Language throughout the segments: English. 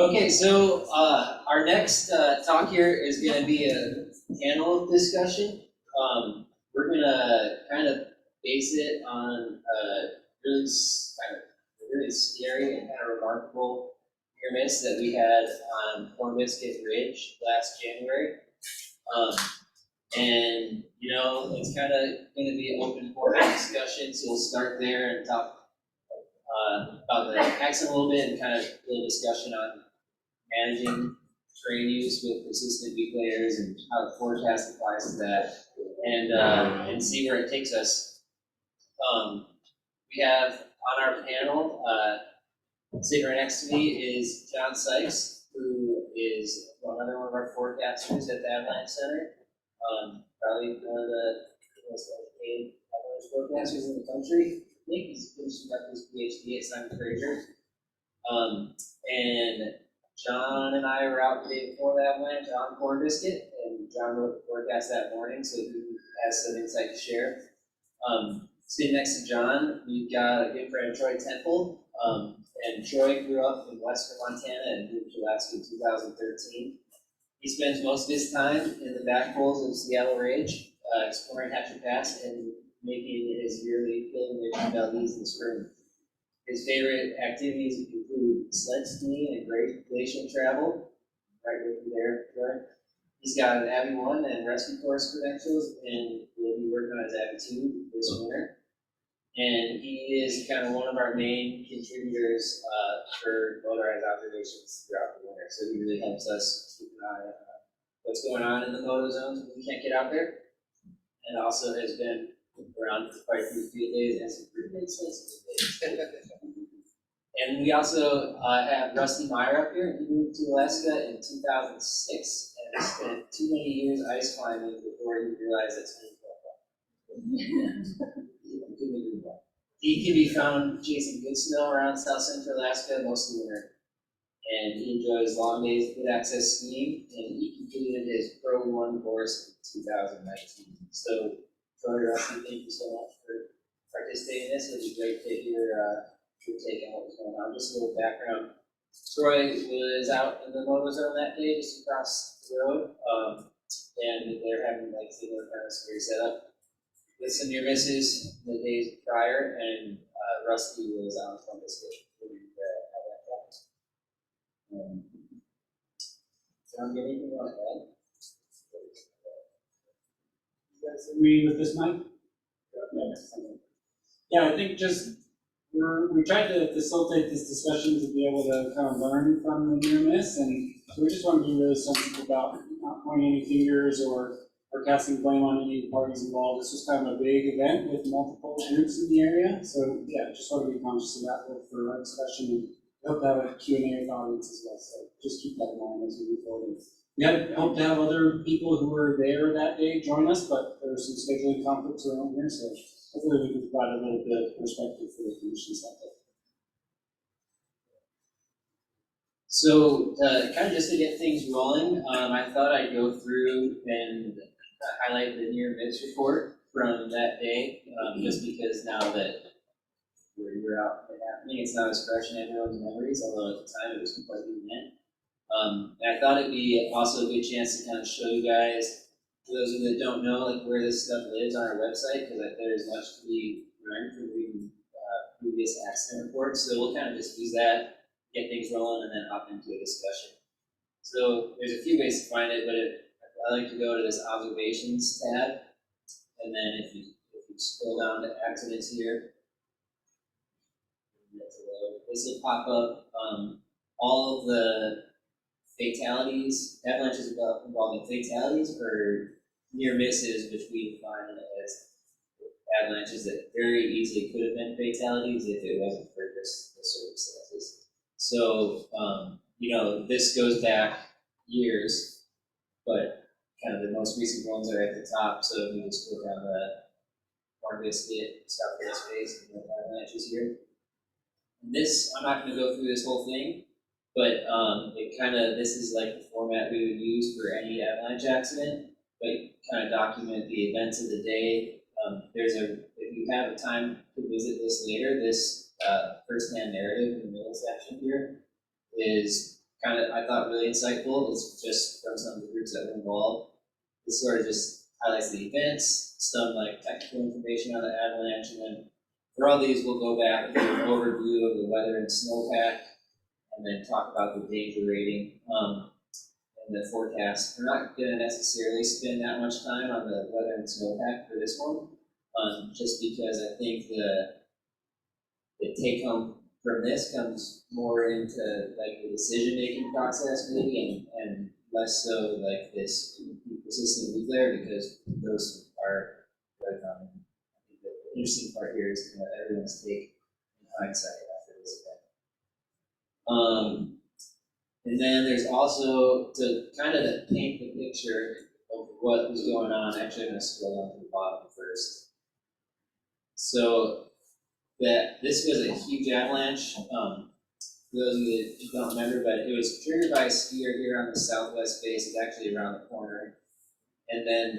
Okay, so our next talk here is going to be a panel discussion. We're going to kind of base it on really scary and kind of remarkable near miss that we had on Cornbiscuit Ridge last January. And you know, it's kind of going to be an open forum discussion, so we'll start there and talk about the accident a little bit and kind of a little discussion on managing terrain use with persistent weak layers and how the forecast applies to that, and see where it takes us. We have on our panel, sitting right next to me is John Sykes, who is another one of our forecasters at the Avalanche Center. Probably one of the most educated avalanche forecasters in the country. I think he's finishing up his PhD at Simon Fraser. And John and I were out the day before the avalanche on Cornbiscuit, and John wrote the forecast that morning, so he has some insight to share. Sitting next to John, we've got a good friend, Troy Temple. And Troy grew up in western Montana and moved to Alaska in 2013. He spends most of his time in the back holes of Seattle Range, exploring Hatchet Pass and making his yearly pilgrimage to Valdez in the spring. His favorite activities include sled skiing and glacial travel. Right with you there, Troy. He's got an Abbey 1 and rescue course credentials, and will be working on his Abbey 2 this winter. And he is kind of one of our main contributors for motorized observations throughout the winter. So he really helps us keep an eye on what's going on in the moto zones when we can't get out there. And also has been around for quite a few field days and some pretty expensive days. And we also have Rusty Meyer up here. He moved to Alaska in 2006 and spent too many years ice climbing before he realized that's He can be found chasing good snow around south central Alaska most of the winter. And he enjoys long days with access skiing, and he completed his Pro 1 course in 2019. So, Troy, Rusty, thank you so much for participating in this. It'll be great to hear your take on what was going on. Just a little background. Troy was out in the moto zone that day, just across the road, and they're having like similar kind of scary setup with some near misses the days prior, and Rusty was on Cornbiscuit doing the John, do anything you want to add? You guys agree with this, Mike? Yeah, I think just we tried to facilitate this discussion to be able to kind of learn from the near miss, and so we just want to be really sensitive about not pointing any fingers or casting blame on any parties involved. This was kind of a big event with multiple groups in the area, so yeah, just want to be conscious of that for our discussion, and we hope to have a Q&A with the audience as well, so just keep that in mind as we move forward. We had hoped to have other people who were there that day join us, but there were some scheduling conflicts around here, so hopefully we can provide a little bit of perspective for the conditions that day. So kind of just to get things rolling, I thought I'd go through and highlight the near miss report from that day, just because now that we're out and happening, it's not as fresh in everyone's memories, although at the time it was quite the event. And I thought it'd be also a good chance to kind of show you guys, for those of you that don't know, like where this stuff lives on our website, because there's much to be learned from reading previous accident reports. So we'll kind of just use that, get things rolling, and then hop into a discussion. So there's a few ways to find it, but I like to go to this observations tab, and then if you scroll down to accidents here, this will pop up all of the fatalities, avalanches involving fatalities, or near misses, which we define as avalanches that very easily could have been fatalities if it wasn't for the circumstances. So, you know, this goes back years, but kind of the most recent ones are at the top. So if we just click on the Cornbiscuit, Southwest Face, and the avalanches here. And this, I'm not going to go through this whole thing, but this is like the format we would use for any avalanche accident, but kind of document the events of the day. If you have a time to visit this later, this first-hand narrative in the middle section here is I thought really insightful. It's just from some of the groups that were involved. This sort of just highlights the events, some like technical information on the avalanche, and then for all these we'll go back and do an overview of the weather and snowpack, and then talk about the danger rating and the forecast. We're not going to necessarily spend that much time on the weather and snowpack for this one, just because I think the take home from this comes more into like the decision-making process maybe, and less so like this persistent nuclear, because those are very common. I think the interesting part here is kind of everyone's take in hindsight after this event. And then there's also, to kind of paint the picture of what was going on, actually I'm going to scroll down to the bottom first. So this was a huge avalanche. For those of you that don't remember, but it was triggered by a skier here on the southwest face. It's actually around the corner. And then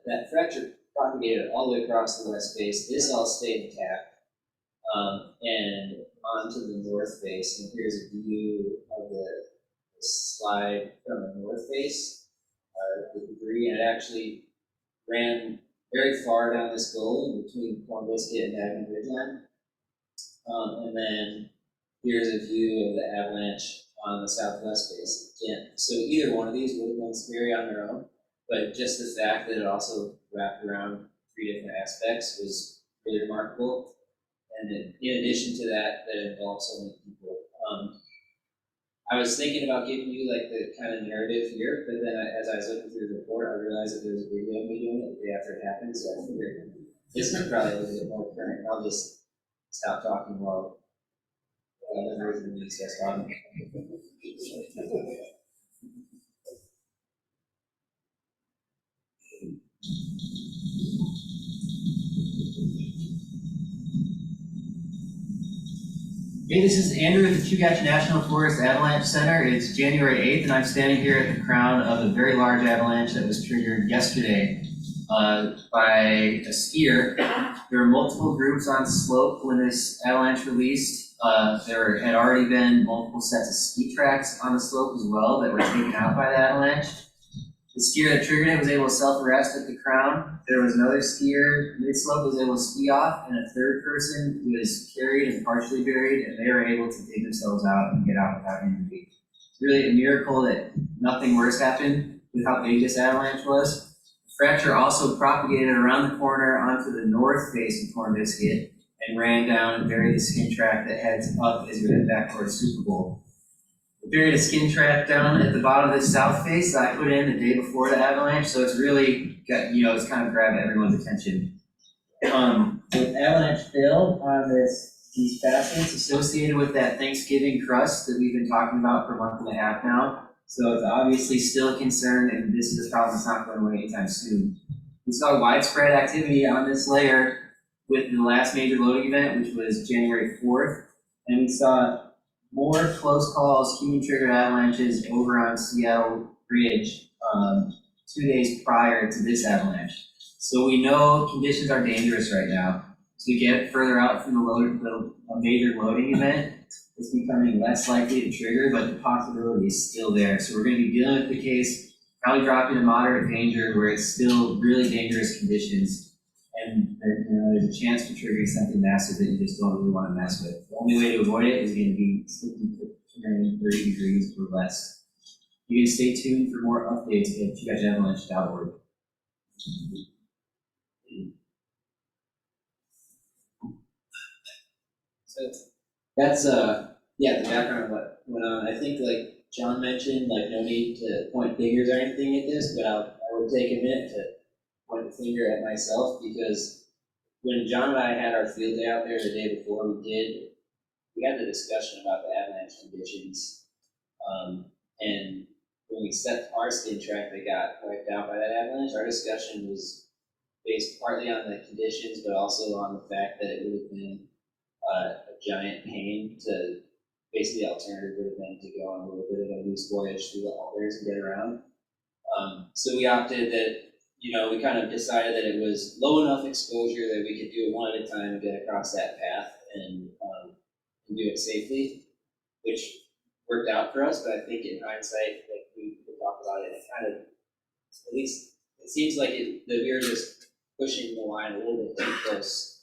that fracture propagated all the way across the west face. This all stayed intact. And onto the north face. And here's a view of the slide from the north face, the debris. And it actually ran very far down this gully between Cornbiscuit and Magna Ridgeline. And then here's a view of the avalanche on the southwest face. Again, so either one of these would have been scary on their own, but just the fact that it also wrapped around 3 different aspects was really remarkable. And in addition to that, that involved so many people. I was thinking about giving you like the kind of narrative here, but then as I was looking through the report, I realized that there was a video of me doing it the day after it happened, so I figured this is probably a little bit more current. I'll just stop talking while the version of me says talking. Hey, this is Andrew at the Chugach National Forest Avalanche Center. It's January 8th, and I'm standing here at the crown of a very large avalanche that was triggered yesterday by a skier. There were multiple groups on slope when this avalanche released. There had already been multiple sets of ski tracks on the slope as well that were taken out by the avalanche. The skier that triggered it was able to self-arrest at the crown. There was another skier mid-slope who was able to ski off, and a third person who was carried and partially buried, and they were able to dig themselves out and get out without injury. It's really a miracle that nothing worse happened with how big this avalanche was. The fracture also propagated around the corner onto the north face of Cornbiscuit and ran down and buried the skin track that heads up as you head back towards Super Bowl. Buried a skin track down at the bottom of this south face that I put in the day before the avalanche, so it's really got, it's kind of grabbed everyone's attention. The avalanche failed on these facets associated with that Thanksgiving crust that we've been talking about for a month and a half now. So it's obviously still a concern, and this is a problem that's not going away anytime soon. We saw widespread activity on this layer with the last major loading event, which was January 4th, and we saw more close calls, human-triggered avalanches over on Seattle Bridge 2 days prior to this avalanche. So we know conditions are dangerous right now. As we get further out from the major loading event, it's becoming less likely to trigger, but the possibility is still there. So we're going to be dealing with the case, probably dropping to moderate danger where it's still really dangerous conditions. And there's a chance for triggering something massive that you just don't really want to mess with. The only way to avoid it is going to be sticking to 30 degrees or less. You can stay tuned for more updates at chugachavalanche.org. So that's the background of what went on. I think like John mentioned, like no need to point fingers or anything at this, but I would take a minute to point the finger at myself, because when John and I had our field day out there the day before, we had the discussion about the avalanche conditions, and when we set our skin track that got wiped out by that avalanche, our discussion was based partly on the conditions, but also on the fact that it would have been a giant pain to, basically the alternative would have been to go on a little bit of a loose voyage through the alders and get around. So we opted that, we kind of decided that it was low enough exposure that we could do it one at a time and get across that path and do it safely, which worked out for us, but I think in hindsight, like we could talk about it, it kind of, at least, it seems like that we were just pushing the line a little bit too close.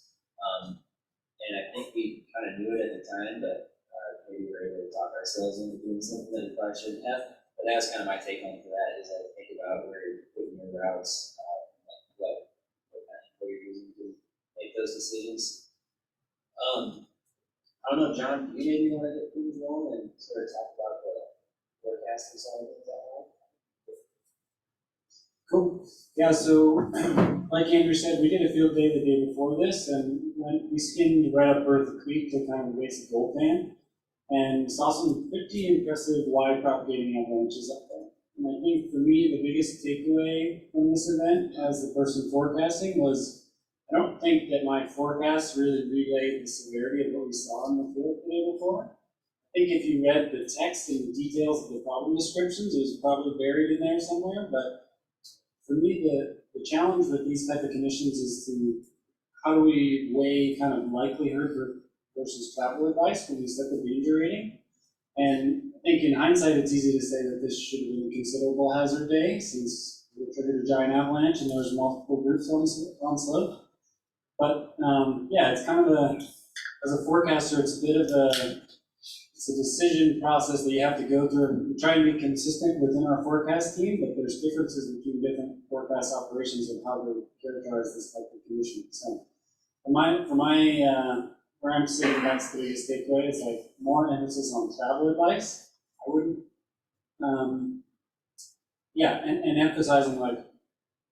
And I think we kind of knew it at the time, but maybe we were able to talk ourselves into doing something that we probably shouldn't have. But that's kind of my take on for that, is I think about where you're putting your routes, like what you're using to make those decisions. I don't know, John, do you maybe want to get things rolling and sort of talk about the forecasting side of things at all? Cool. Yeah, so like Andrew said, we did a field day the day before this, and we skimmed right up Bertha Creek to kind of the basic gold pan, and saw some pretty impressive wide propagating avalanches up there. And I think for me, the biggest takeaway from this event as the person forecasting was, I don't think that my forecast really relayed the severity of what we saw in the field the day before. I think if you read the text and the details of the problem descriptions, it was probably buried in there somewhere, but for me, the challenge with these type of conditions is to, how do we weigh kind of likelihood versus travel advice when we set the danger rating? And I think in hindsight, it's easy to say that this should have been a considerable hazard day, since we triggered a giant avalanche and there was multiple groups on slope. But yeah, it's kind of as a forecaster, it's a bit of it's a decision process that you have to go through. We try and be consistent within our forecast team, but there's differences between different forecast operations of how to characterize this type of condition. So where I'm sitting, that's the biggest takeaway, is like more emphasis on travel advice. I wouldn't, yeah, and emphasizing like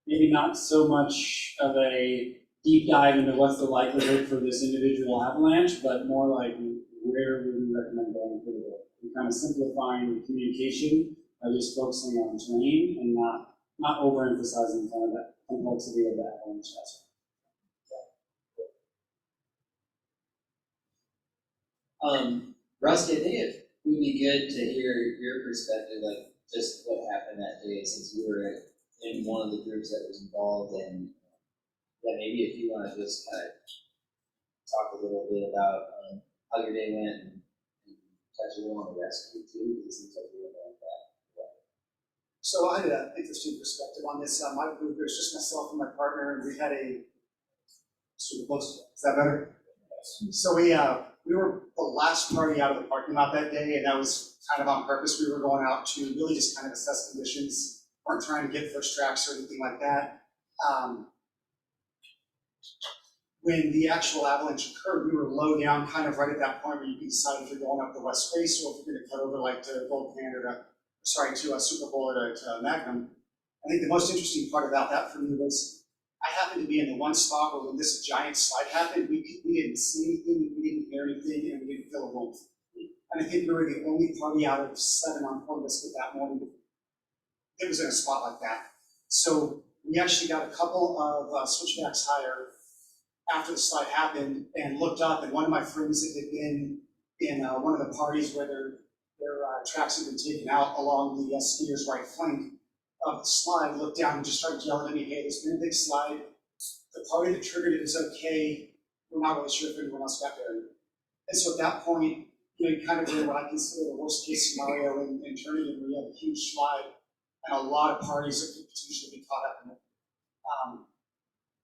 maybe not so much of a deep dive into what's the likelihood for this individual avalanche, but more like where would we recommend going for the day. We're kind of simplifying the communication by just focusing on terrain and not overemphasizing kind of that complexity of the avalanche hazard. Rusty, I think it would be good to hear your perspective, like just what happened that day, since you were in one of the groups that was involved, and yeah, maybe if you want to just kind of talk a little bit about how your day went and touch a little on the rescue too, because it seems like you were like that. So I had an interesting perspective on this. My group, there's just myself and my partner, and we had a super close. Is that better? Yes. So we were the last party out of the parking lot that day, and that was kind of on purpose. We were going out to really just kind of assess conditions. Weren't trying to get first tracks or anything like that. When the actual avalanche occurred, we were low down, kind of right at that point where you can decide if you're going up the west face or if you're going to cut over like to Gold Pan or to Super Bowl or to Magnum. I think the most interesting part about that for me was I happened to be in the one spot where when this giant slide happened, we didn't see anything, we didn't hear anything, and we didn't feel a warmth. And I think we were the only party out of 7 on Cornbiscuit that morning that was in a spot like that. So we actually got a couple of switchbacks higher after the slide happened and looked up, and one of my friends that had been in one of the parties where their tracks had been taken out along the skier's right flank of the slide, looked down and just started yelling at me, hey, there's been a big slide. The party that triggered it is okay. We're not really sure if anyone else got there. And so at that point, you kind of did what I consider the worst case scenario in Trinity, where you have a huge slide and a lot of parties that could potentially be caught up in it.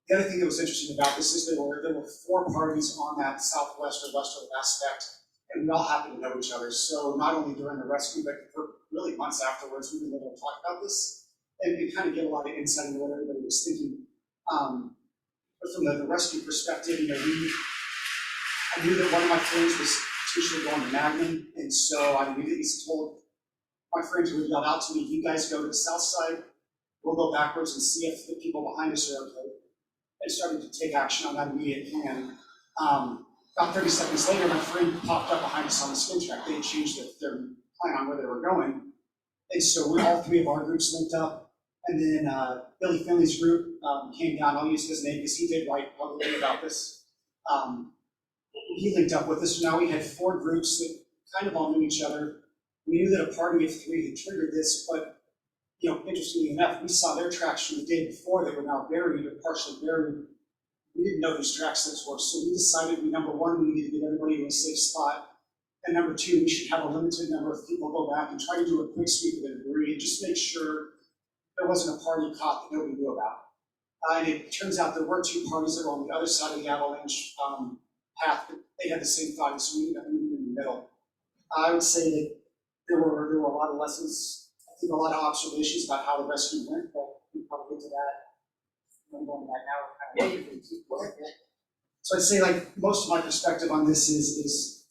The other thing that was interesting about this is there were 4 parties on that southwest or westerly aspect, and we all happened to know each other. So not only during the rescue, but for really months afterwards, we've been able to talk about this and kind of get a lot of insight into what everybody was thinking. But from the rescue perspective, I knew that one of my friends was potentially going to Magnum, and so I immediately told my friends who had yelled out to me, you guys go to the south side, we'll go backwards and see if the people behind us are okay. And started to take action on that immediate plan. About 30 seconds later, my friend popped up behind us on the spin track. They had changed their plan on where they were going. And so all 3 of our groups linked up. And then Billy Finley's group came down. I'll use his name because he did write publicly about this. He linked up with us. So now we had 4 groups that kind of all knew each other. We knew that a party of 3 had triggered this, but interestingly enough, we saw their tracks from the day before that were now buried or partially buried. We didn't know whose tracks those were, so we decided, number one, we needed to get everybody in a safe spot. And number two, we should have a limited number of people go back and try to do a quick sweep of the debris and just make sure there wasn't a party caught that nobody knew about. And it turns out there were two parties that were on the other side of the avalanche path, but they had the same thought, so we ended up meeting in the middle. I would say that there were a lot of lessons, I think a lot of observations about how the rescue went, but we probably get to that. I'm going back now. Yeah, you can keep going. So I'd say like most of my perspective on this is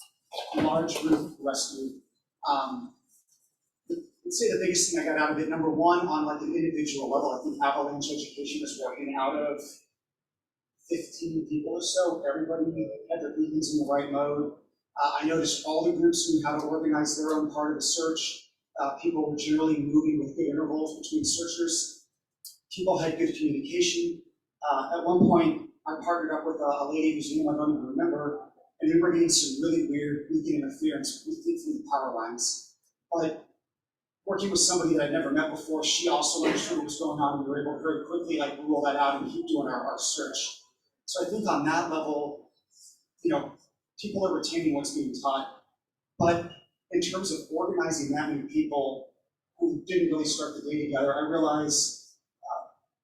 a large group rescue. I'd say the biggest thing I got out of it, number one, on like an individual level, I think Avalanche Education was working out of 15 people or so. Everybody had their beacons in the right mode. I noticed all the groups knew how to organize their own part of the search. People were generally moving with good intervals between searchers. People had good communication. At one point, I partnered up with a lady whose name I don't even remember, and we were getting some really weird beacon interference through the power lines. But working with somebody that I'd never met before, she also understood what was going on, and we were able to very quickly like rule that out and keep doing our search. So I think on that level, you know, people are retaining what's being taught. But in terms of organizing that many people who didn't really start the day together, I realized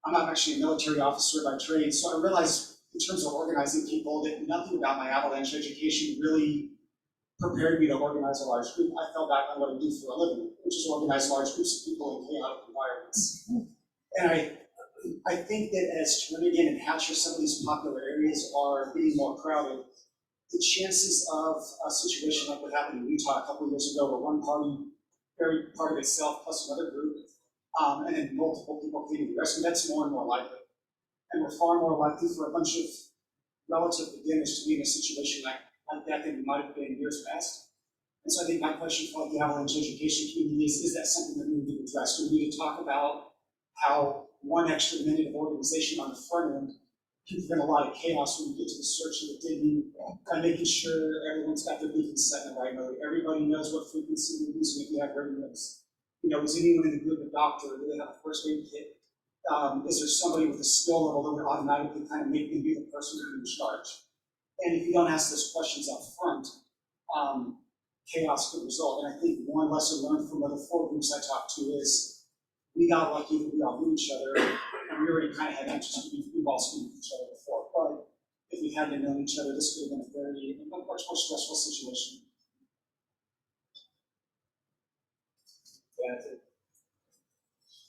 I'm not actually a military officer by trade, so I realized in terms of organizing people that nothing about my Avalanche education really prepared me to organize a large group. I fell back on what I do for a living, which is organize large groups of people in chaotic environments. And I think that as Trinidad and Hatcher, some of these popular areas are getting more crowded, the chances of a situation like what happened in Utah a couple of years ago, where one party buried part of itself plus another group, and then multiple people came to the rescue, that's more and more likely. And we're far more likely for a bunch of relative beginners to be in a situation like that than we might have been in years past. And so I think my question for the Avalanche education community is that something that we need to address? Do we need to talk about how one extra minute of organization on the front end can prevent a lot of chaos when we get to the search and the digging, by making sure everyone's got their beacons set in the right mode, everybody knows what frequency we're using if we have radios. You know, is anyone in the group a doctor? Do they have a first aid kit? Is there somebody with a skill level that would automatically kind of make them be the person who's in charge? And if you don't ask those questions up front, chaos could result. And I think one lesson learned from the 4 groups I talked to is we got lucky that we all knew each other, and we already kind of had interest. We've all seen each other before, but if we hadn't known each other, this could have been a much more stressful situation. Yeah, it's an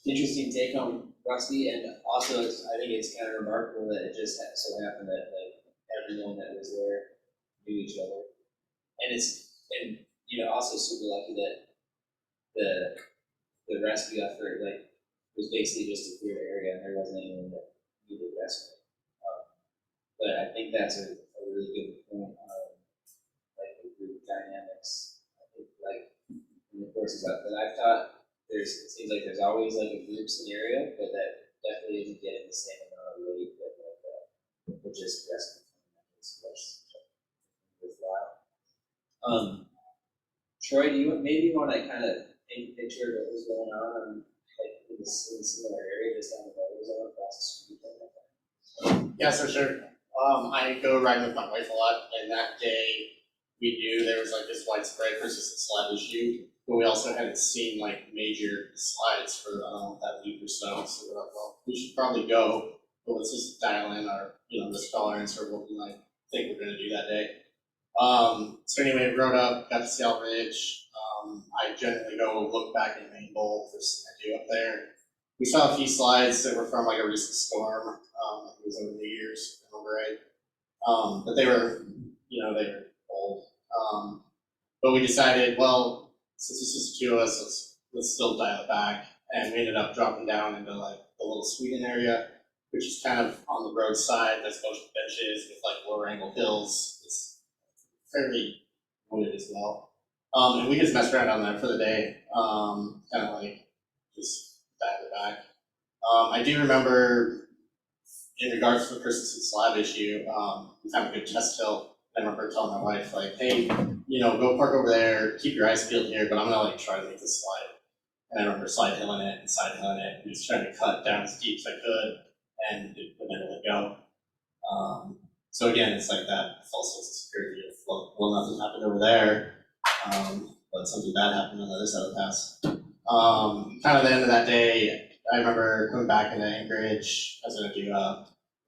interesting take on Rusty, and also I think it's kind of remarkable that it just so happened that like everyone that was there knew each other, and you know, also super lucky that the rescue effort like was basically just a clear area and there wasn't anyone that needed rescue. But I think that's a really good point on like the group dynamics. I think like in the courses that I've taught, it seems like there's always like a group scenario, but that definitely isn't getting the same amount of weight that like just rescue was worthwhile. Troy, do you maybe want to kind of paint a picture of what was going on like in a similar area just down the road zone across the street? Yeah, so sure. I go riding with my wife a lot, and that day we knew there was like this widespread persistent slide issue, but we also hadn't seen like major slides for that week or so. So we're like, well, we should probably go, but let's just dial in our risk tolerance or what we might think we're going to do that day. So anyway, rode up, got to Seal Ridge. I generally go look back in Main Bowl for some I do up there. We saw a few slides that were from like a recent storm. It was over New Year's, if I remember right. But they were, they were old. But we decided, well, since it's just 2 of us, let's still dial it back. And we ended up dropping down into like the little Sweden area, which is kind of on the roadside. There's a bunch of benches with like lower angle hills. It's fairly wooded as well. And we just messed around down there for the day, kind of like just dialed it back. I do remember, in regards to the persistent slab issue, we found a good test hill. I remember telling my wife, like, hey, go park over there, keep your eyes peeled here, but I'm gonna like try to make this slide. And I remember slide hilling it and side hilling it, and just trying to cut down as deep as I could, and it would never let go. So again, it's like that false sense of security of, well, nothing happened over there. But something bad happened on the other side of the pass. Kind of the end of that day, I remember coming back into Anchorage. I was going to do an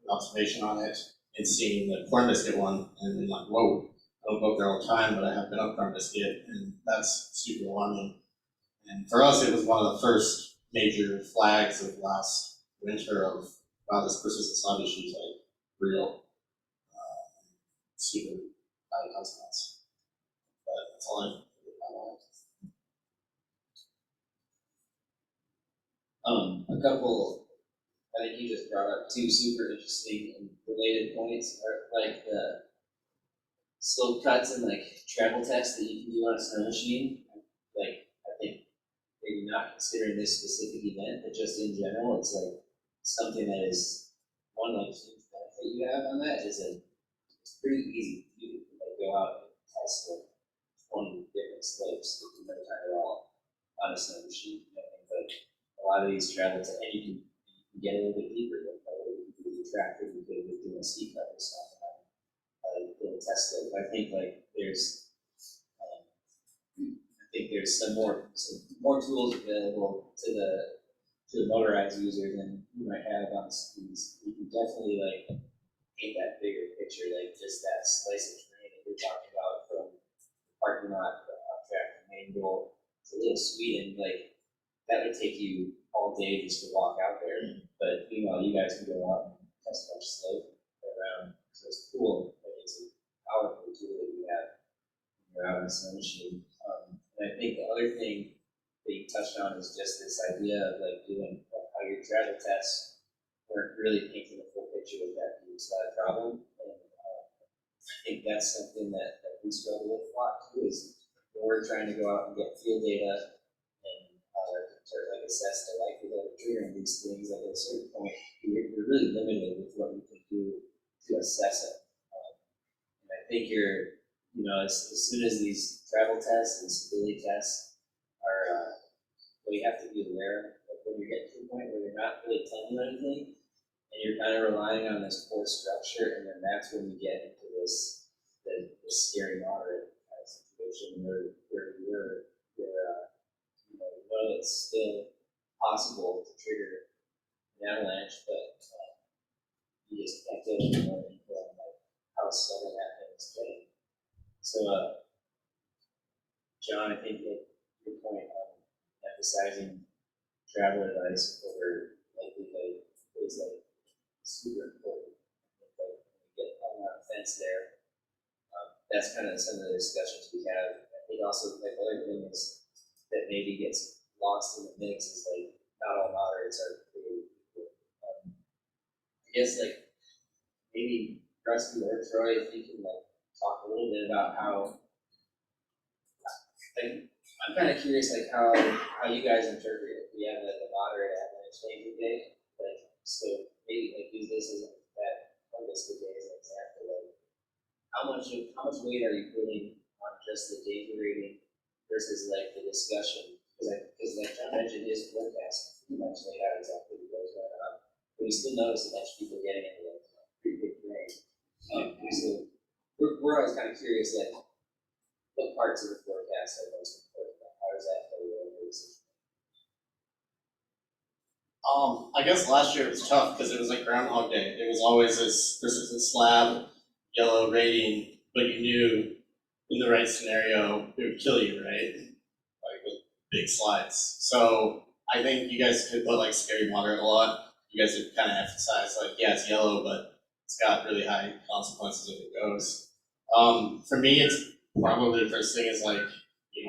observation on it and seeing the Cornbiscuit one, and being like, whoa, I don't go up there all the time, but I have been up Cornbiscuit, and that's super alarming. And for us, it was one of the first major flags of last winter of, wow, this persistent slide issue is like real, super high consequence. But that's all I A couple, I think you just brought up two super interesting and related points, are like the slope cuts and like travel tests that you can do on a snow machine. Like, I think maybe not considering this specific event, but just in general, it's like something that is one like huge benefit you have on that is that it's pretty easy to do. Like go out and test like 20 different slopes with no time at all on a snow machine. I think like a lot of these travel to, and you can get a little bit deeper. Like you can do the tractor, you could do a ski cut or something. Little test slope. I think like there's some more tools available to the motorized user than you might have on skis. You can definitely like paint that bigger picture, like just that slice of terrain that you're talking about from the parking lot to the off track to main goal to Little Sweden. Like that would take you all day just to walk out there. But meanwhile, you guys can go out and test a bunch of slope around. So it's cool. It's a powerful tool that you have when you're out on a snow machine. And I think the other thing that you touched on is just this idea of like doing how your travel tests weren't really painting the full picture with that being slide problem. And I think that's something that we struggle with a lot too, is when we're trying to go out and get field data and sort of like assess the likelihood of triggering these things. Like at a certain point, you're really limited with what you can do to assess it. And I think as soon as these travel tests and stability tests are what you have to be aware of, like when you're getting to the point where you're not really telling you anything, and you're kind of relying on this core structure, and then that's when you get into this scary moderate kind of situation where it's still possible to trigger an avalanche, but you just can't get any more info on like how sudden that thing is getting. So, John, I think that your point on emphasizing travel advice over likelihood is like super important. I think like when we get on that fence there, that's kind of some of the discussions we have. I think also like other thing is that maybe gets lost in the mix is like not all moderates are created equal. I guess like maybe Rusty or Troy, if you can like talk a little bit about how, like, I'm kind of curious like how you guys interpret it. We have like a moderate avalanche danger day, like so maybe like use this as that Cornbiscuit day as an example. Like how much weight are you putting on just the danger rating versus like the discussion? Because like John mentioned, his forecast pretty much laid out exactly what goes on, but we still notice a bunch of people getting into like pretty big rain. So we're always kind of curious, like what parts of the forecast are most important? How does that play into the decision? I guess last year it was tough because it was like Groundhog Day. It was always this persistent slab, yellow rating, but you knew in the right scenario it would kill you, right? Like with big slides. So I think you guys could put like scary moderate a lot. You guys would kind of emphasize like, yeah, it's yellow, but it's got really high consequences if it goes. For me, it's probably the first thing is like,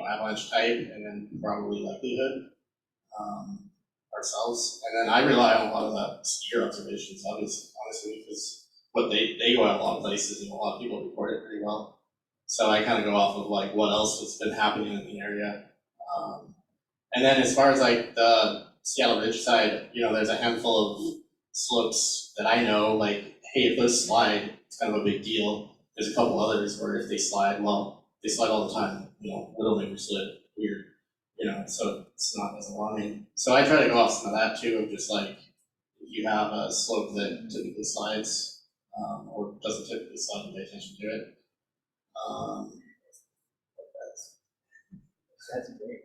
avalanche type and then probably likelihood ourselves. And then I rely on a lot of the skier observations, honestly, because they go out a lot of places and a lot of people report it pretty well. So I kind of go off of like what else has been happening in the area. And then as far as like the Seattle Ridge side, there's a handful of slopes that I know, like, hey, if those slide, it's kind of a big deal. There's a couple others where if they slide, well, they slide all the time. Widowmaker slid, weird, so it's not as alarming. So I try to go off some of that too, of just like, if you have a slope that typically slides, or doesn't typically slide, pay attention to it. That's great.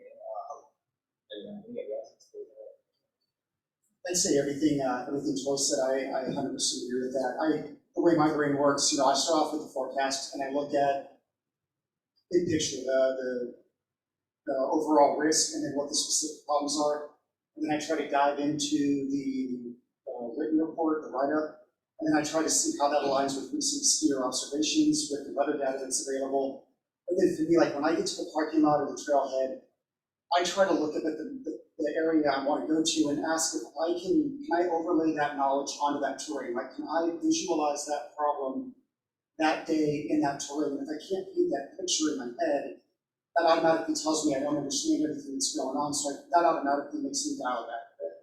I'd say everything Troy said, I 100% agree with that. The way my brain works, I start off with the forecast and I look at big picture, the overall risk and then what the specific problems are. And then I try to dive into the written report, the write-up, and then I try to see how that aligns with recent skier observations, with the weather data that's available. And then for me, like when I get to the parking lot or the trailhead, I try to look at the area I want to go to and ask if can I overlay that knowledge onto that terrain? Like, can I visualize that problem that day in that terrain? If I can't paint that picture in my head, that automatically tells me I don't understand everything that's going on, so that automatically makes me dial back a bit.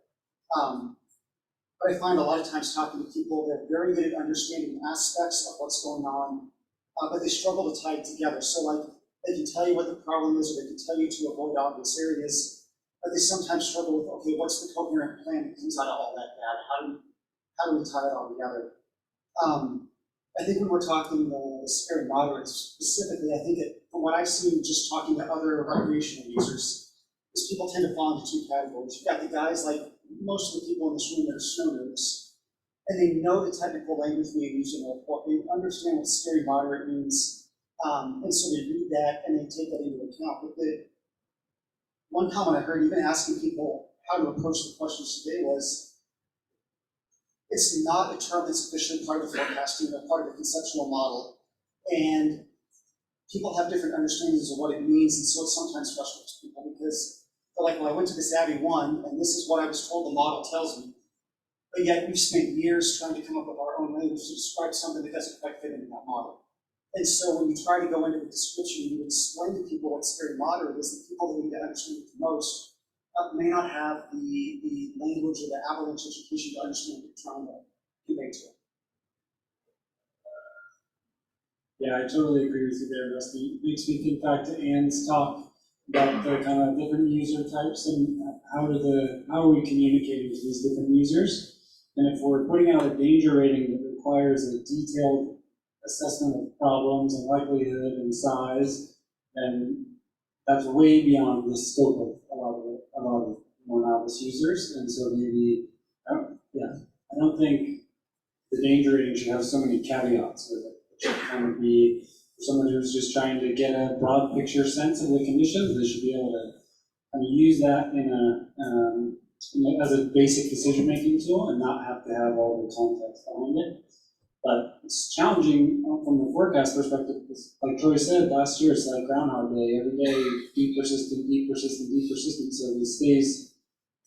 But I find a lot of times talking to people, they're very good at understanding aspects of what's going on, but they struggle to tie it together. So like, they can tell you what the problem is, or they can tell you to avoid obvious areas, but they sometimes struggle with, okay, what's the coherent plan that comes out of all that data? How do we tie it all together? I think when we're talking the scary moderates specifically, I think from what I've seen just talking to other recreational users, is people tend to fall into two categories. You've got the guys like most of the people in this room that are snow nerds, and they know the technical language we use in the report. They understand what scary moderate means, and so they read that and they take that into account. But one comment I heard, even asking people how to approach the questions today, was it's not a term that's officially part of the forecasting or part of the conceptual model. And people have different understandings of what it means, and so it sometimes frustrates people because they're like, well, I went to this Abbey 1, and this is what I was told the model tells me. But yet we've spent years trying to come up with our own language to describe something that doesn't quite fit into that model. And so when you try to go into the description, you explain to people what scary moderate is, the people that need to understand it the most may not have the language or the avalanche education to understand what you're trying to convey to them. Yeah, I totally agree with you there, Rusty. It makes me think back to Ann's talk about the kind of different user types and how are we communicating with these different users. And if we're putting out a danger rating that requires a detailed assessment of problems and likelihood and size, then that's way beyond the scope of a lot of more novice users. And so maybe, I don't think the danger rating should have so many caveats with it. It should kind of be, for someone who's just trying to get a broad picture sense of the conditions, they should be able to kind of use that as a basic decision-making tool and not have to have all the context behind it. But it's challenging from the forecast perspective, because like Troy said, last year it's like Groundhog Day, every day deep persistent, deep persistent, deep persistent, so it stays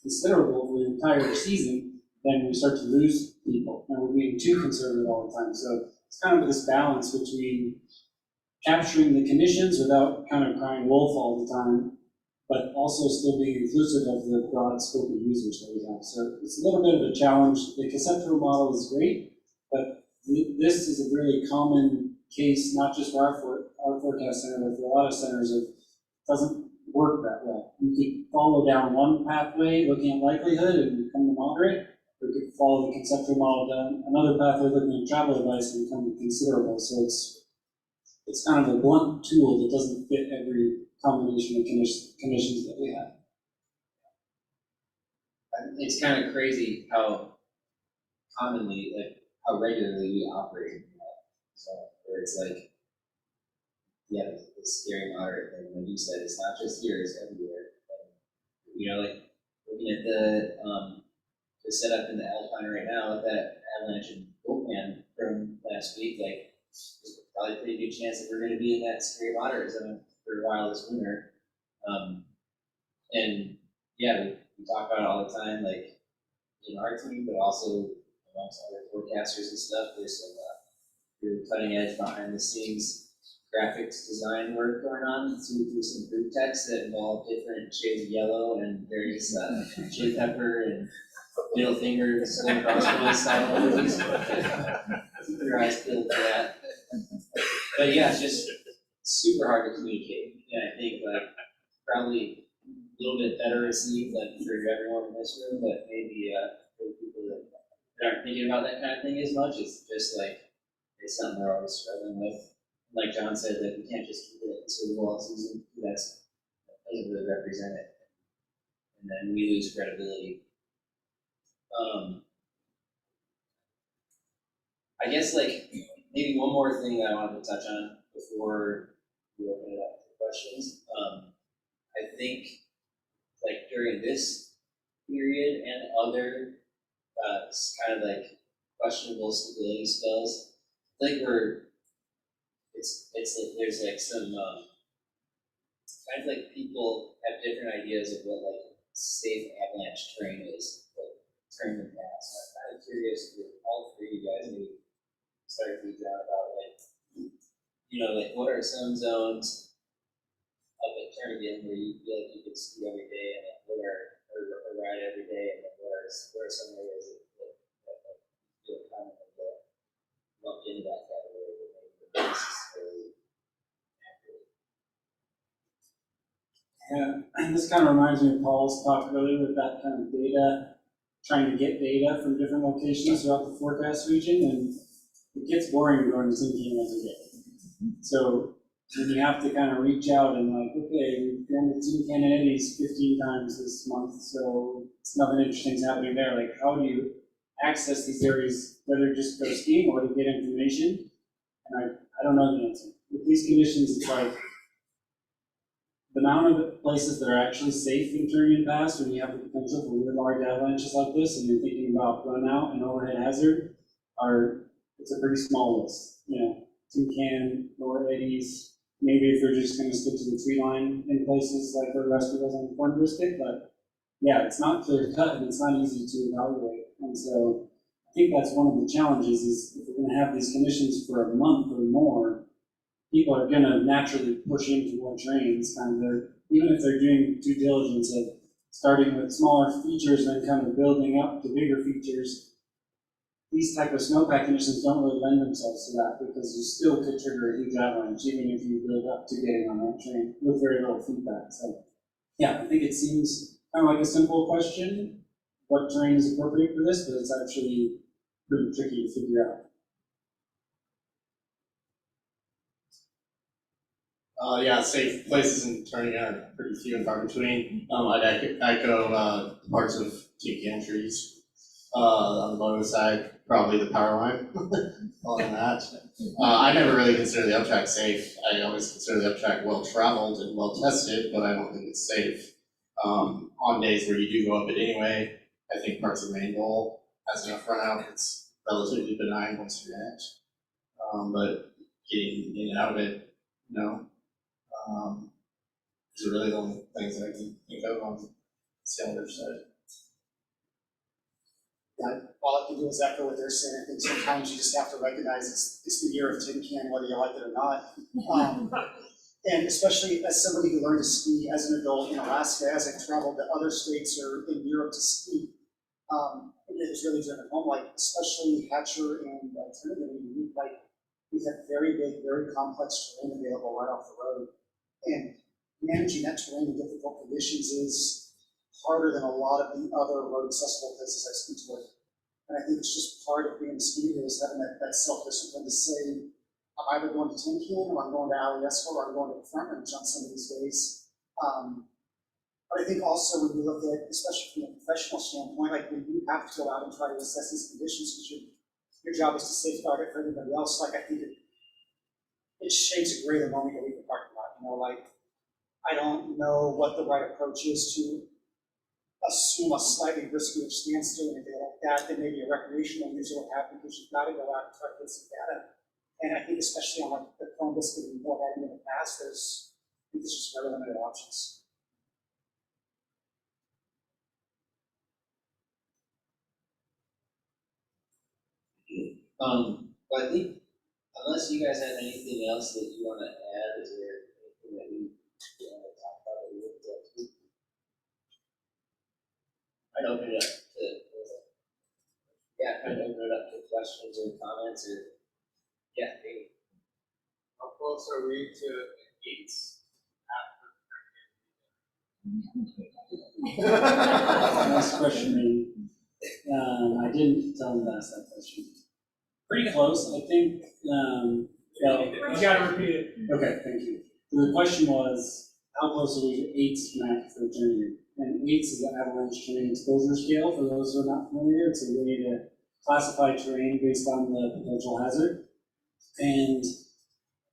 considerable for the entire season, then we start to lose people, and we're being too conservative all the time. So it's kind of this balance between capturing the conditions without kind of crying wolf all the time, but also still being inclusive of the broad scope of users that we have. So it's a little bit of a challenge. The conceptual model is great, but this is a really common case, not just for our forecast center, but for a lot of centers. It doesn't work that well. You could follow down one pathway looking at likelihood and become the moderate, or you could follow the conceptual model down another pathway looking at travel advice and become the considerable. So it's kind of a blunt tool that doesn't fit every combination of conditions that we have. It's kind of crazy how commonly, like, how regularly we operate in that. So, where it's like, yeah, the scary moderate thing, like you said, it's not just here, it's everywhere. And, like, looking at the setup in the Alpine right now with that Avalanche and Volcan from last week, like, there's probably a pretty good chance that we're going to be in that scary moderate zone for a while this winter. And yeah, we talk about it all the time, like in our team, but also amongst other forecasters and stuff. There's some really cutting edge behind the scenes graphics design work going on through some group text that involve different shades of yellow and various chili pepper and middle finger going across style emojis. Keep your eyes peeled for that. But yeah, it's just super hard to communicate. And I think like probably a little bit better received like for everyone in this room, but maybe for people that aren't thinking about that kind of thing as much, it's just like it's something we're always struggling with. Like John said, that we can't just keep it conservative all season. That's doesn't really represent it. And then we lose credibility. I guess like maybe one more thing that I wanted to touch on before we open it up for questions. I think like during this period and other kind of like questionable stability spells, I think it's like there's like some kind of like people have different ideas of what like safe avalanche terrain is, like terrain in the past. I'm kind of curious if all three of you guys maybe start to down about like, you know, like what are some zones up at Turnagain where you feel like you can ski every day, and then what are or ride every day, and then what are some areas that you feel kind of like lumped into that category that maybe not necessarily accurate. Yeah, and this kind of reminds me of Paul's talk earlier with that kind of data, trying to get data from different locations throughout the forecast region, and it gets boring going to Thinking every day. So when you have to kind of reach out and like, okay, we've been to Team Eddies 15 times this month, so it's nothing interesting's happening there. Like, how do you access these areas, whether just go skiing or to get information? And I don't know the answer. With these conditions, it's like the amount of places that are actually safe in Turnagain Pass when you have the potential for really large avalanches like this, and you're thinking about run out and overhead hazard, it's a pretty small list. You know, Toucan, Lower Eddies, maybe if they're just going to stick to the tree line in places like where Rescue was on Cornbiscuit, but yeah, it's not clear cut and it's not easy to evaluate. And so I think that's one of the challenges is if we're going to have these conditions for a month or more, people are going to naturally push into more trains, kind of even if they're doing due diligence of starting with smaller features and then kind of building up to bigger features. These type of snowpack conditions don't really lend themselves to that because you still could trigger a huge avalanche even if you build up to getting on that train with very little feedback. So yeah, I think it seems kind of like a simple question, what terrain is appropriate for this, but it's actually pretty tricky to figure out. Yeah, safe places in Turnagain are pretty few and far between. I'd echo parts of Team trees. On the lower side, probably the power line on that. I never really consider the uptrack safe. I always consider the uptrack well traveled and well tested, but I don't think it's safe. On days where you do go up it anyway, I think parts of Main Bowl has enough run out. It's relatively benign once you're in it. But getting in and out of it, no. These are really the only things that I can think of on the other side. Yeah, all I can do is echo what they're saying. I think sometimes you just have to recognize it's the year of tin can, whether you like it or not. And especially as somebody who learned to ski as an adult in Alaska, as I've traveled to other states or in Europe to ski, it was really driven home, like especially Hatcher and Trinidad, like we have very big, very complex terrain available right off the road. And managing that terrain in difficult conditions is harder than a lot of the other road accessible places I ski to. And I think it's just part of being a skier is having that self-discipline to say, I'm either going to Tin Can or I'm going to Alyeska or I'm going to the Front Range on some of these days. But I think also when you look at, especially from a professional standpoint, like when you have to go out and try to assess these conditions because your job is to safeguard it for everybody else, like I think it shapes a greater moment that we've been talking about. You know, like I don't know what the right approach is to assume a slightly riskier stance doing anything like that than maybe a recreational user would have because you've got to go out and try to get some data. And I think especially on like the Cornbiscuit and what happened in the past, there's just very limited options. But I think unless you guys have anything else that you want to add, is there anything that we want to talk about that we would get to? I'd open it up to kind of open it up to questions or comments or maybe. How close are we to the gates Last question, maybe. I didn't tell him to ask that question. Pretty close, I think. You gotta repeat it. Okay, thank you. So the question was, how close are we to EIGHTS map for terrain? And EIGHTS is the avalanche terrain exposure scale. For those who are not familiar, it's a way to classify terrain based on the potential hazard. And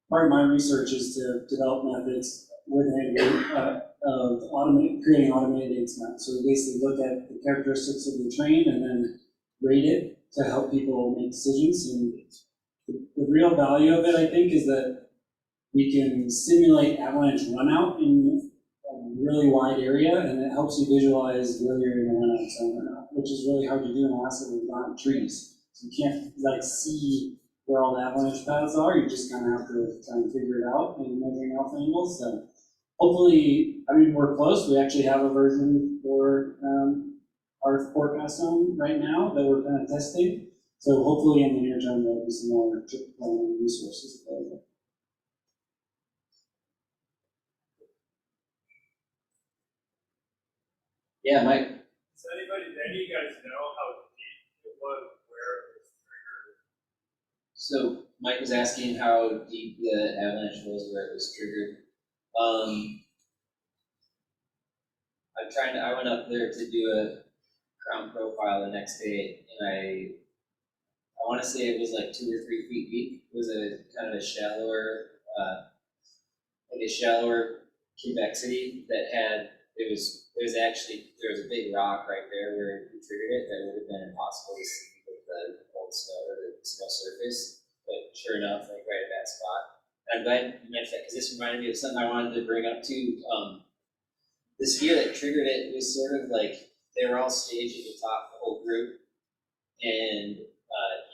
part of my research is to develop methods with creating automated EIGHTS maps. So we basically look at the characteristics of the terrain and then rate it to help people make decisions. And the real value of it, I think, is that we can simulate avalanche runout in a really wide area, and it helps you visualize whether you're in a runout zone or not, which is really hard to do in Alaska with giant trees. So you can't like see where all the avalanche paths are. You just kind of have to try and figure it out in measuring alpha angles. So hopefully, I mean, we're close. We actually have a version for our forecast zone right now that we're kind of testing. So hopefully in the near term, there'll be some more trip planning resources available. Yeah, Mike. Does anybody, any of you guys know how deep it was, where it was triggered? So Mike was asking how deep the avalanche was where it was triggered. I went up there to do a ground profile the next day, and I want to say it was like 2 or 3 feet deep. It was a kind of a shallower, convexity that had, there was a big rock right there where we triggered it that would have been impossible to see with the old snow or the snow surface. But sure enough, like right at that spot. And I'm glad you mentioned that because this reminded me of something I wanted to bring up too. The skier that triggered it was sort of like they were all staged at the top, the whole group, and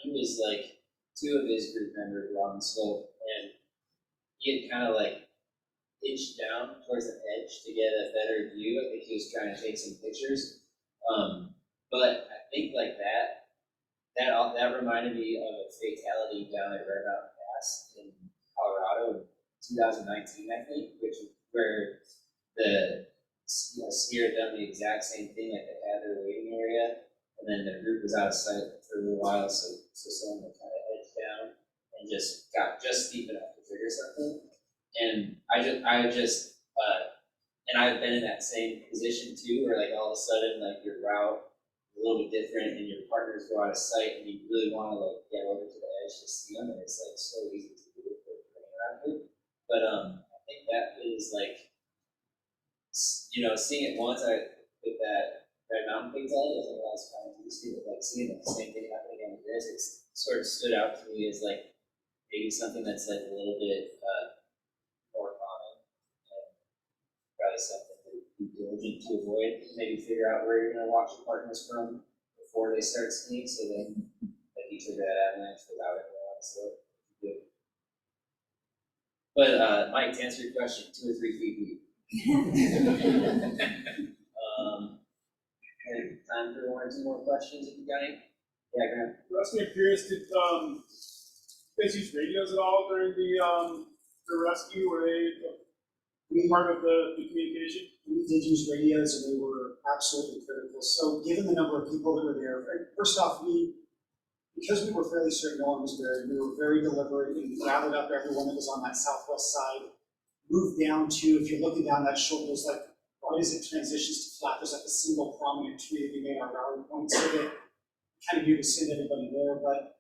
he was like 2 of his group members were on the slope, and he had kind of like inched down towards the edge to get a better view. I think he was trying to take some pictures, but I think like that reminded me of a fatality down at Red Mountain Pass in Colorado in 2019, I think, where the skier had done the exact same thing, like they had their waiting area, and then the group was out of sight for a little while, so someone would kind of edge down and just got just deep enough to trigger something. And and I've been in that same position too, where like all of a sudden like your route is a little bit different and your partners go out of sight and you really want to like get over to the edge to see them, and it's like so easy to do with the terrain around here. But I think that is like, seeing it once with that Red Mountain fatality, I think I was kind of used to it, like seeing the same thing happening again with this, it sort of stood out to me as like maybe something that's like a little bit more common, and probably something to be diligent to avoid. Maybe figure out where you're going to watch your partners from before they start skiing, so then like you trigger that avalanche without everyone on the slope. But Mike, to answer your question, 2 or 3 feet deep. Time for 1 or 2 more questions if you got any. Yeah, Graham. I'm curious, did you guys use radios at all during the rescue? Were they part of the communication? We did use radios, and they were absolutely critical. So given the number of people that were there, first off, because we were fairly certain no one was buried, we were very deliberate and gathered up everyone that was on that southwest side, moved down to, if you're looking down that shoulder, there's like, right as it transitions to flat, there's like a single prominent tree that we made our rally point, so that kind of knew to send everybody there. But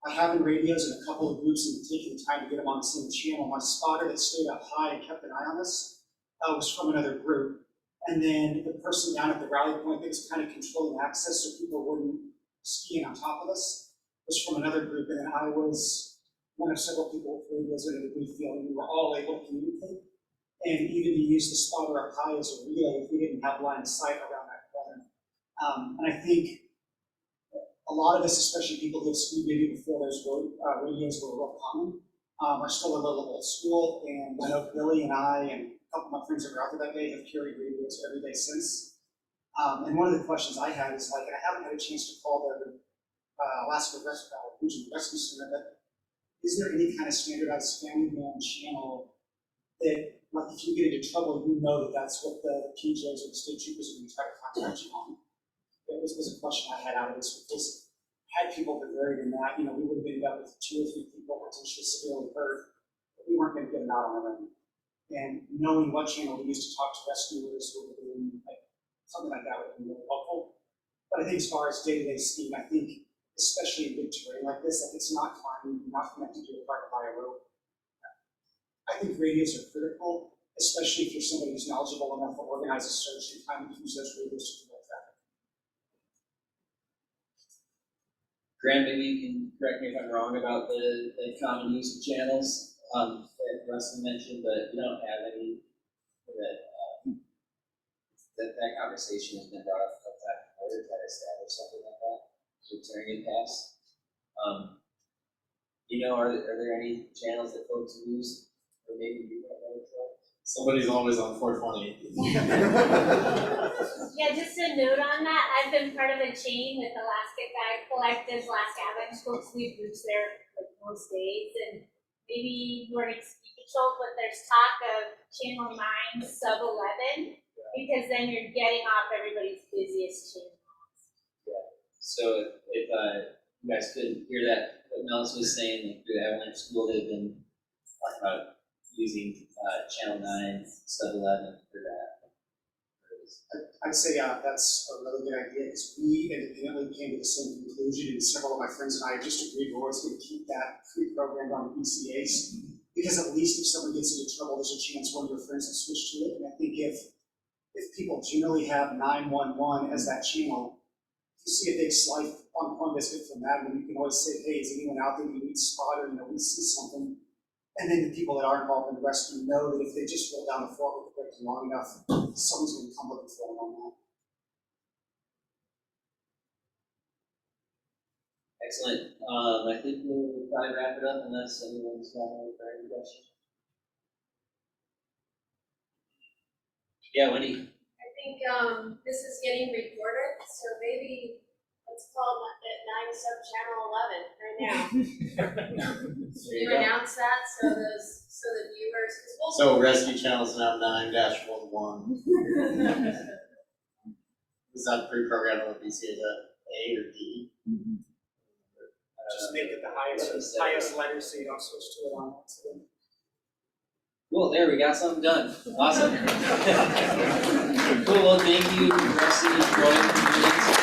I have in radios in a couple of groups and taken the time to get them on the same channel. My spotter that stayed up high and kept an eye on us was from another group. And then the person down at the rally point that was kind of controlling access so people wouldn't ski on top of us was from another group. And then I was one of several people with radios in a debrief field, and we were all able to communicate. And even to use the spotter up high as a relay if we didn't have line of sight around that corner. And I think a lot of us, especially people who have skied maybe before those radios were real common, are still a little old school. And I know Billy and I and a couple of my friends that were out there that day have carried radios every day since. And one of the questions I had is like, and I haven't had a chance to call the Alaska Regional Rescue Center, but is there any kind of standardized family man channel that, like, if you get into trouble, you know that that's what the PJs or the state troopers are going to try to contact you on? That was a question I had out of this, because had people been buried in that, we would have ended up with 2 or 3 people potentially severely hurt, but we weren't going to get them out on our own. And knowing what channel to use to talk to rescuers or like something like that would be really helpful. But I think as far as day-to-day scheme, I think especially in big terrain like this, if it's not climbing, not connected to a private high road, I think radios are critical, especially if you're somebody who's knowledgeable enough to organize a search and kind of use those radios to promote traffic. Graham, maybe you can correct me if I'm wrong about the common use of channels, that Russell mentioned, but you don't have any that conversation has been brought up a couple times in order to try to establish something like that, with Turning Pass. Are there any channels that folks use, or maybe you don't know, Troy? Somebody's always on 420. Yeah, just a note on that, I've been part of a chain with Alaska Guide Collectives, Alaska Avalanche folks, we've reached there like most days, and maybe you weren't speaking, but there's talk of channel 9, sub 11, because then you're getting off everybody's busiest channels. So if you guys couldn't hear that, what Melissa was saying, like through the Avalanche School, they've been talking about using channel 9, sub 11 for that. I'd say that's a really good idea, because we independently came to the same conclusion, and several of my friends and I just agreed we're always going to keep that pre-programmed on the PCAs, because at least if someone gets into trouble, there's a chance one of your friends will switch to it. And I think if people generally have 911 as that channel, if you see a big slide on Cornbiscuit from that, you can always say, hey, is anyone out there you need spot, or we see something. And then the people that are involved in the rescue know that if they just roll down the floor with the break long enough, someone's going to come looking for them on that. Excellent. I think we'll probably wrap it up unless anyone's got any questions. Yeah, Wendy. I think this is getting recorded, so maybe let's call it 9 sub channel 11 right now. There You go. announce that so the viewers, because So rescue channels now 9-11. Is that pre-programmed on the PCA? Is that A or D? Just make it the highest letter so you don't switch to it on accident. Cool, there, we got something done. Awesome. Cool, well, thank you, Rusty, Troy, for doing this.